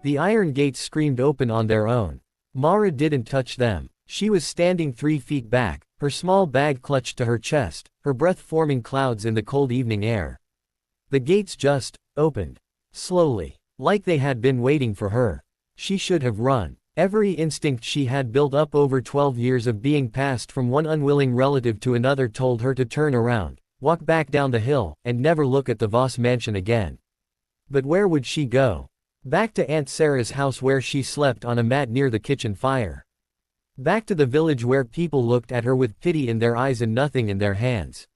The iron gates screamed open on their own. Mara didn't touch them. She was standing 3 feet back, her small bag clutched to her chest, her breath forming clouds in the cold evening air. The gates just opened. Slowly. Like they had been waiting for her. She should have run. Every instinct she had built up over 12 years of being passed from one unwilling relative to another told her to turn around, walk back down the hill, and never look at the Voss mansion again. But where would she go? Back to Aunt Sarah's house where she slept on a mat near the kitchen fire. Back to the village where people looked at her with pity in their eyes and nothing in their hands.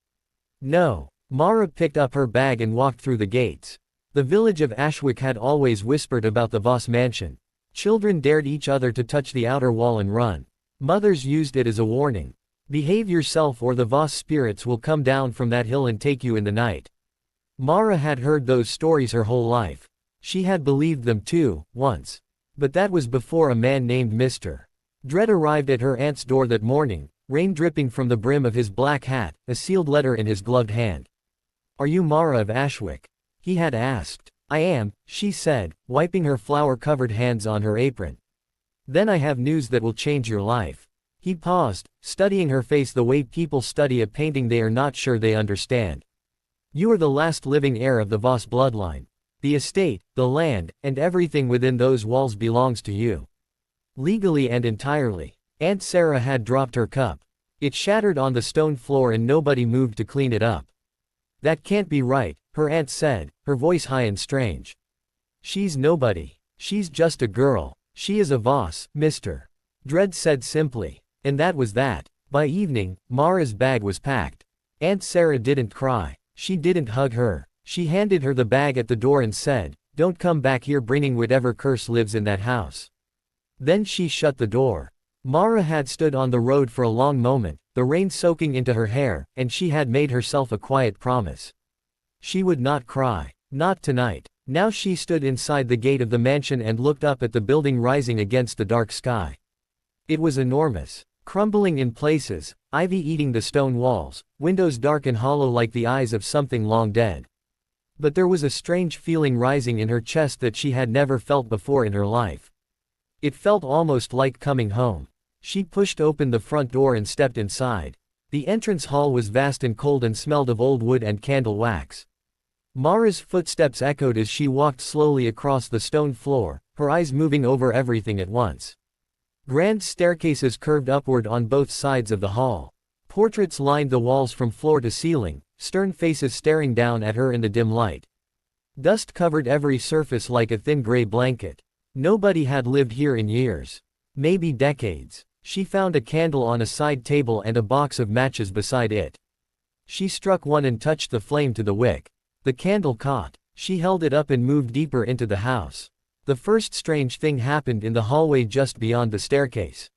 No. Mara picked up her bag and walked through the gates. The village of Ashwick had always whispered about the Voss mansion. Children dared each other to touch the outer wall and run. Mothers used it as a warning. Behave yourself or the Voss spirits will come down from that hill and take you in the night. Mara had heard those stories her whole life. She had believed them too, once. But that was before a man named Mr. Dread arrived at her aunt's door that morning, rain dripping from the brim of his black hat, a sealed letter in his gloved hand. "Are you Mara of Ashwick?" he had asked. "I am," she said, wiping her flour-covered hands on her apron. "Then I have news that will change your life." He paused, studying her face the way people study a painting they are not sure they understand. "You are the last living heir of the Voss bloodline. The estate, the land, and everything within those walls belongs to you. Legally and entirely." Aunt Sarah had dropped her cup. It shattered on the stone floor and nobody moved to clean it up. "That can't be right," her aunt said, her voice high and strange. "She's nobody. She's just a girl. She is a Voss, Mr. Dread said simply. And that was that. By evening, Mara's bag was packed. Aunt Sarah didn't cry. She didn't hug her. She handed her the bag at the door and said, "Don't come back here bringing whatever curse lives in that house." Then she shut the door. Mara had stood on the road for a long moment, the rain soaking into her hair, and she had made herself a quiet promise. She would not cry. Not tonight. Now she stood inside the gate of the mansion and looked up at the building rising against the dark sky. It was enormous. Crumbling in places, ivy eating the stone walls, windows dark and hollow like the eyes of something long dead. But there was a strange feeling rising in her chest that she had never felt before in her life. It felt almost like coming home. She pushed open the front door and stepped inside. The entrance hall was vast and cold and smelled of old wood and candle wax. Mara's footsteps echoed as she walked slowly across the stone floor, her eyes moving over everything at once. Grand staircases curved upward on both sides of the hall. Portraits lined the walls from floor to ceiling, stern faces staring down at her in the dim light. Dust covered every surface like a thin gray blanket. Nobody had lived here in years. Maybe decades. She found a candle on a side table and a box of matches beside it. She struck one and touched the flame to the wick. The candle caught. She held it up and moved deeper into the house. The first strange thing happened in the hallway just beyond the staircase.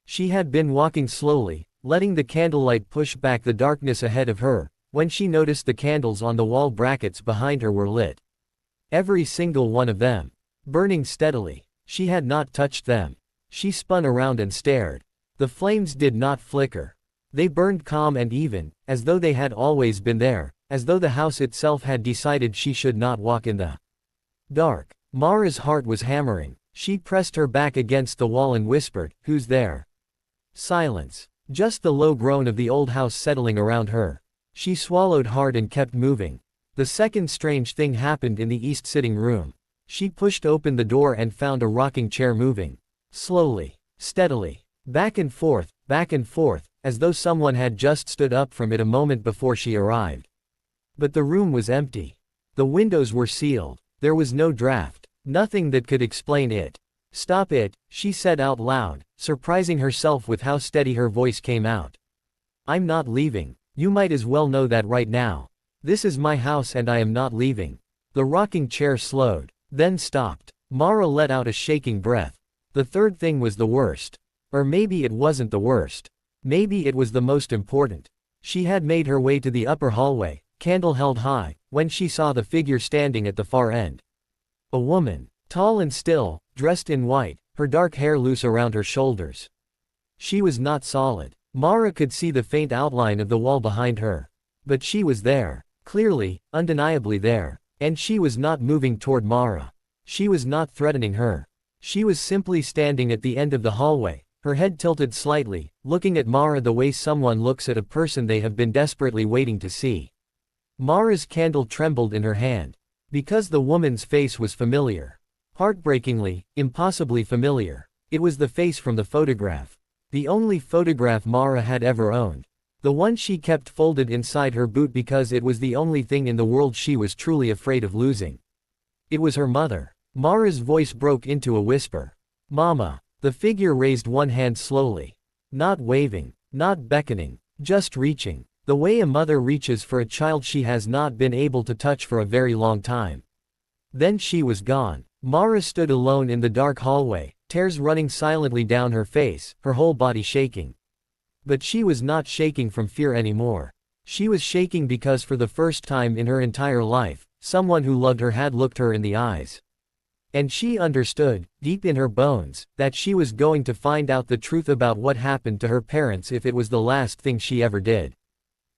She had been walking slowly, letting the candlelight push back the darkness ahead of her, when she noticed the candles on the wall brackets behind her were lit. Every single one of them. Burning steadily. She had not touched them. She spun around and stared. The flames did not flicker. They burned calm and even, as though they had always been there, as though the house itself had decided she should not walk in the dark. Mara's heart was hammering. She pressed her back against the wall and whispered, "Who's there?" Silence. Just the low groan of the old house settling around her. She swallowed hard and kept moving. The second strange thing happened in the east sitting room. She pushed open the door and found a rocking chair moving. Slowly. Steadily. Back and forth, as though someone had just stood up from it a moment before she arrived. But the room was empty. The windows were sealed. There was no draft. Nothing that could explain it. "Stop it," she said out loud, surprising herself with how steady her voice came out. "I'm not leaving. You might as well know that right now. This is my house and I am not leaving." The rocking chair slowed, then stopped. Mara let out a shaking breath. The third thing was the worst. Or maybe it wasn't the worst. Maybe it was the most important. She had made her way to the upper hallway, candle held high, when she saw the figure standing at the far end. A woman, tall and still, dressed in white, her dark hair loose around her shoulders. She was not solid. Mara could see the faint outline of the wall behind her. But she was there. Clearly, undeniably there. And she was not moving toward Mara. She was not threatening her. She was simply standing at the end of the hallway, her head tilted slightly, looking at Mara the way someone looks at a person they have been desperately waiting to see. Mara's candle trembled in her hand. Because the woman's face was familiar. Heartbreakingly, impossibly familiar. It was the face from the photograph. The only photograph Mara had ever owned. The one she kept folded inside her boot because it was the only thing in the world she was truly afraid of losing. It was her mother. Mara's voice broke into a whisper. "Mama." The figure raised one hand slowly. Not waving, not beckoning, just reaching. The way a mother reaches for a child she has not been able to touch for a very long time. Then she was gone. Mara stood alone in the dark hallway, tears running silently down her face, her whole body shaking. But she was not shaking from fear anymore. She was shaking because for the first time in her entire life, someone who loved her had looked her in the eyes. And she understood, deep in her bones, that she was going to find out the truth about what happened to her parents if it was the last thing she ever did.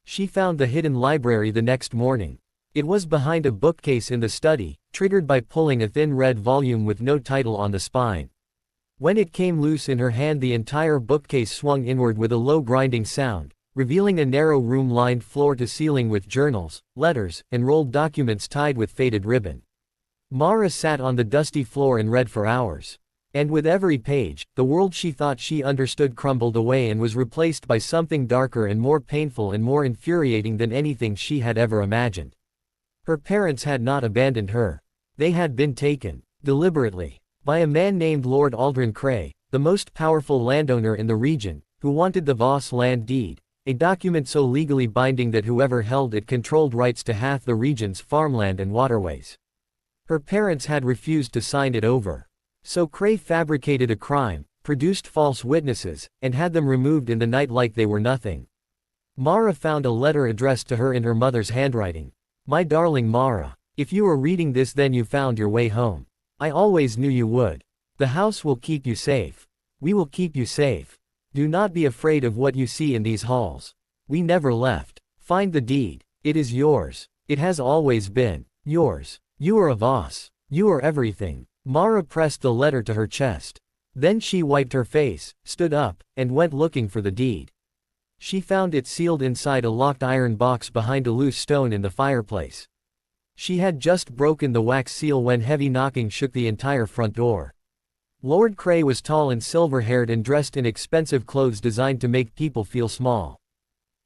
She found the hidden library the next morning. It was behind a bookcase in the study, triggered by pulling a thin red volume with no title on the spine. When it came loose in her hand, the entire bookcase swung inward with a low grinding sound, revealing a narrow room lined floor to ceiling with journals, letters, and rolled documents tied with faded ribbon. Mara sat on the dusty floor and read for hours. And with every page, the world she thought she understood crumbled away and was replaced by something darker and more painful and more infuriating than anything she had ever imagined. Her parents had not abandoned her. They had been taken, deliberately, by a man named Lord Aldrin Cray, the most powerful landowner in the region, who wanted the Voss land deed, a document so legally binding that whoever held it controlled rights to half the region's farmland and waterways. Her parents had refused to sign it over. So Cray fabricated a crime, produced false witnesses, and had them removed in the night like they were nothing. Mara found a letter addressed to her in her mother's handwriting. "My darling Mara, if you are reading this, then you found your way home. I always knew you would. The house will keep you safe. We will keep you safe. Do not be afraid of what you see in these halls. We never left. Find the deed. It is yours. It has always been yours. You are a Voss. You are everything." Mara pressed the letter to her chest. Then she wiped her face, stood up, and went looking for the deed. She found it sealed inside a locked iron box behind a loose stone in the fireplace. She had just broken the wax seal when heavy knocking shook the entire front door. Lord Cray was tall and silver-haired and dressed in expensive clothes designed to make people feel small.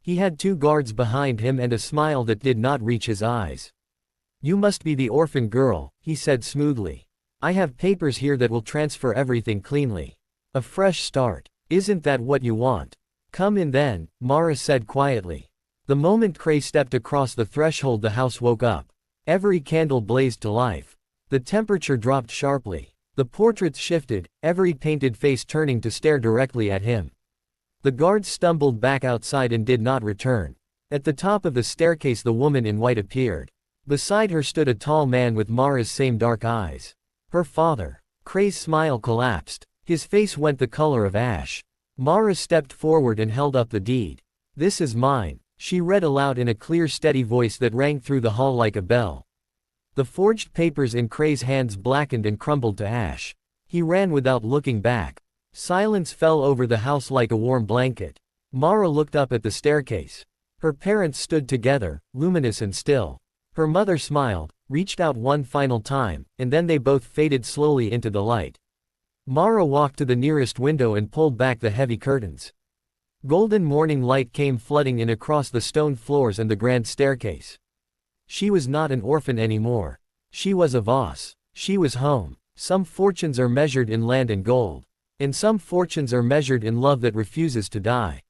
He had 2 guards behind him and a smile that did not reach his eyes. "You must be the orphan girl," he said smoothly. "I have papers here that will transfer everything cleanly. A fresh start. Isn't that what you want? Come in then," Mara said quietly. The moment Cray stepped across the threshold, the house woke up. Every candle blazed to life. The temperature dropped sharply. The portraits shifted, every painted face turning to stare directly at him. The guards stumbled back outside and did not return. At the top of the staircase, the woman in white appeared. Beside her stood a tall man with Mara's same dark eyes. Her father. Cray's smile collapsed. His face went the color of ash. Mara stepped forward and held up the deed. "This is mine," she read aloud in a clear, steady voice that rang through the hall like a bell. The forged papers in Cray's hands blackened and crumbled to ash. He ran without looking back. Silence fell over the house like a warm blanket. Mara looked up at the staircase. Her parents stood together, luminous and still. Her mother smiled, reached out one final time, and then they both faded slowly into the light. Mara walked to the nearest window and pulled back the heavy curtains. Golden morning light came flooding in across the stone floors and the grand staircase. She was not an orphan anymore. She was a Voss. She was home. Some fortunes are measured in land and gold. And some fortunes are measured in love that refuses to die.